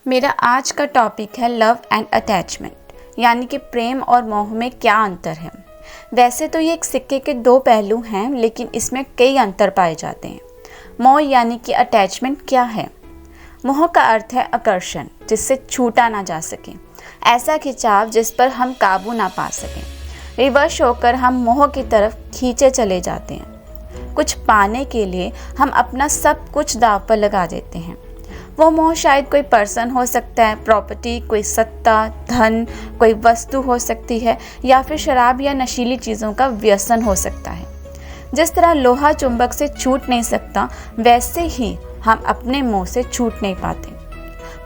मेरा आज का टॉपिक है लव एंड अटैचमेंट, यानी कि प्रेम और मोह में क्या अंतर है। वैसे तो ये एक सिक्के के दो पहलू हैं, लेकिन इसमें कई अंतर पाए जाते हैं। मोह यानी कि अटैचमेंट क्या है? मोह का अर्थ है आकर्षण, जिससे छूटा ना जा सके, ऐसा खिंचाव जिस पर हम काबू ना पा सकें। रिवर्स होकर हम मोह की तरफ खींचे चले जाते हैं। कुछ पाने के लिए हम अपना सब कुछ दांव पर लगा देते हैं। वो मोह शायद कोई पर्सन हो सकता है, प्रॉपर्टी, कोई सत्ता, धन, कोई वस्तु हो सकती है, या फिर शराब या नशीली चीज़ों का व्यसन हो सकता है। जिस तरह लोहा चुंबक से छूट नहीं सकता, वैसे ही हम अपने मोह से छूट नहीं पाते।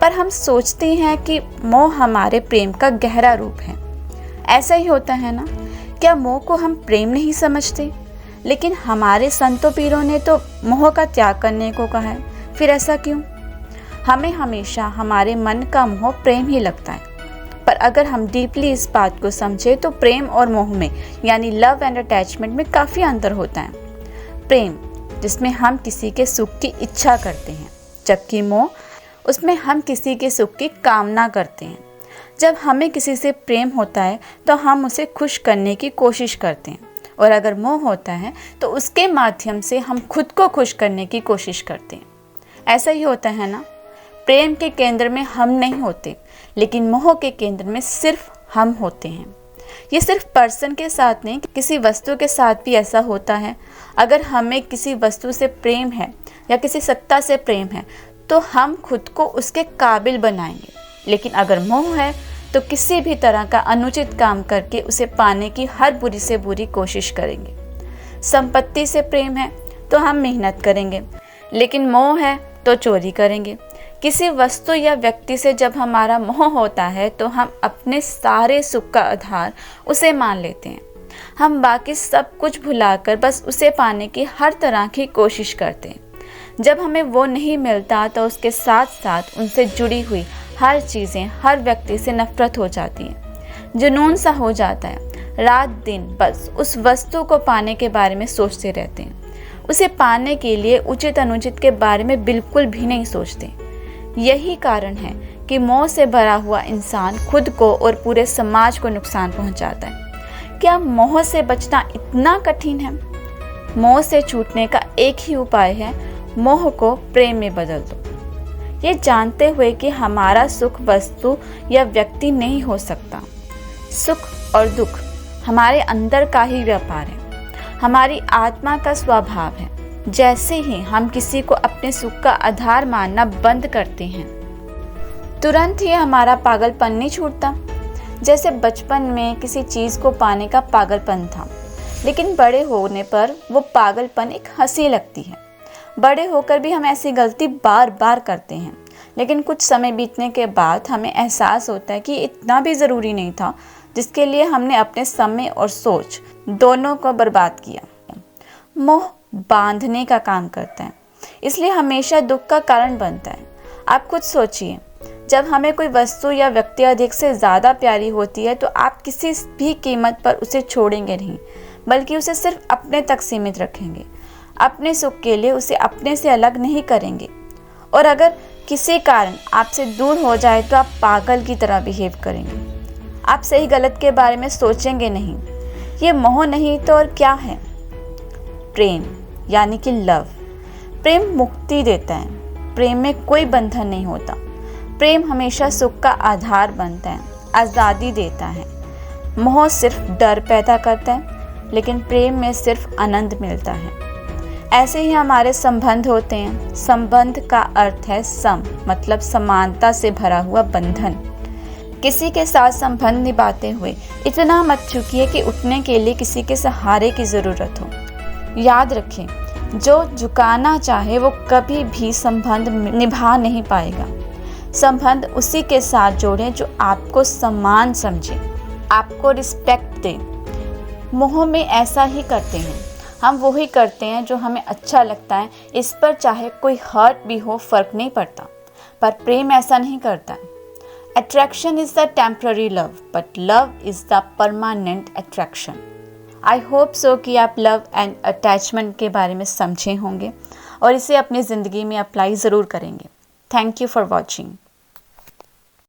पर हम सोचते हैं कि मोह हमारे प्रेम का गहरा रूप है। ऐसा ही होता है ना? क्या मोह को हम प्रेम नहीं समझते? लेकिन हमारे संतों पीरों ने तो मोह का त्याग करने को कहा है। फिर ऐसा क्यों? हमें हमेशा हमारे मन का मोह प्रेम ही लगता है, पर अगर हम डीपली इस बात को समझें तो प्रेम और मोह में, यानी लव एंड अटैचमेंट में काफ़ी अंतर होता है। प्रेम, जिसमें हम किसी के सुख की इच्छा करते हैं, जबकि मोह, उसमें हम किसी के सुख की कामना करते हैं। जब हमें किसी से प्रेम होता है तो हम उसे खुश करने की कोशिश करते हैं, और अगर मोह होता है तो उसके माध्यम से हम खुद को खुश करने की कोशिश करते हैं। ऐसा ही होता है ना? प्रेम के केंद्र में हम नहीं होते, लेकिन मोह के केंद्र में सिर्फ हम होते हैं। ये सिर्फ पर्सन के साथ नहीं, किसी वस्तु के साथ भी ऐसा होता है। अगर हमें किसी वस्तु से प्रेम है या किसी सत्ता से प्रेम है तो हम खुद को उसके काबिल बनाएंगे, लेकिन अगर मोह है तो किसी भी तरह का अनुचित काम करके उसे पाने की हर बुरी से बुरी कोशिश करेंगे। संपत्ति से प्रेम है तो हम मेहनत करेंगे, लेकिन मोह है तो चोरी करेंगे। किसी वस्तु या व्यक्ति से जब हमारा मोह होता है तो हम अपने सारे सुख का आधार उसे मान लेते हैं। हम बाकी सब कुछ भुलाकर बस उसे पाने की हर तरह की कोशिश करते हैं। जब हमें वो नहीं मिलता तो उसके साथ साथ उनसे जुड़ी हुई हर चीज़ें, हर व्यक्ति से नफरत हो जाती है। जुनून सा हो जाता है। रात दिन बस उस वस्तु को पाने के बारे में सोचते रहते हैं। उसे पाने के लिए उचित अनुचित के बारे में बिल्कुल भी नहीं सोचते। यही कारण है कि मोह से भरा हुआ इंसान खुद को और पूरे समाज को नुकसान पहुंचाता है। क्या मोह से बचना इतना कठिन है? मोह से छूटने का एक ही उपाय है, मोह को प्रेम में बदल दो। ये जानते हुए कि हमारा सुख वस्तु या व्यक्ति नहीं हो सकता। सुख और दुख हमारे अंदर का ही व्यापार है, हमारी आत्मा का स्वभाव है। जैसे ही हम किसी को अपने सुख का आधार मानना बंद करते हैं, तुरंत ही हमारा पागलपन नहीं छूटता। जैसे बचपन में किसी चीज़ को पाने का पागलपन था, लेकिन बड़े होने पर वो पागलपन एक हंसी लगती है। बड़े होकर भी हम ऐसी गलती बार बार करते हैं, लेकिन कुछ समय बीतने के बाद हमें एहसास होता है कि इतना भी ज़रूरी नहीं था, जिसके लिए हमने अपने समय और सोच दोनों को बर्बाद किया। मोह बांधने का काम करता है, इसलिए हमेशा दुख का कारण बनता है। आप खुद सोचिए, जब हमें कोई वस्तु या व्यक्ति अधिक से ज़्यादा प्यारी होती है तो आप किसी भी कीमत पर उसे छोड़ेंगे नहीं, बल्कि उसे सिर्फ अपने तक सीमित रखेंगे। अपने सुख के लिए उसे अपने से अलग नहीं करेंगे। और अगर किसी कारण आपसे दूर हो जाए तो आप पागल की तरह बिहेव करेंगे। आप सही गलत के बारे में सोचेंगे नहीं। ये मोह नहीं तो और क्या है? प्रेम, यानी कि लव। प्रेम मुक्ति देता है। प्रेम में कोई बंधन नहीं होता। प्रेम हमेशा सुख का आधार बनता है, आज़ादी देता है। मोह सिर्फ डर पैदा करता है, लेकिन प्रेम में सिर्फ आनंद मिलता है। ऐसे ही हमारे संबंध होते हैं। संबंध का अर्थ है सम, मतलब समानता से भरा हुआ बंधन। किसी के साथ संबंध निभाते हुए इतना मत झुकिए कि उठने के लिए किसी के सहारे की ज़रूरत हो। याद रखें, जो झुकाना चाहे वो कभी भी संबंध निभा नहीं पाएगा। संबंध उसी के साथ जोड़ें जो आपको सम्मान समझे, आपको रिस्पेक्ट दे। मोह में ऐसा ही करते हैं। हम वही करते हैं जो हमें अच्छा लगता है, इस पर चाहे कोई हर्ट भी हो फर्क नहीं पड़ता। पर प्रेम ऐसा नहीं करता। Attraction is the temporary love, but love is the permanent attraction. I hope so कि आप लव एंड अटैचमेंट के बारे में समझे होंगे और इसे अपनी ज़िंदगी में अप्लाई ज़रूर करेंगे। Thank you for watching.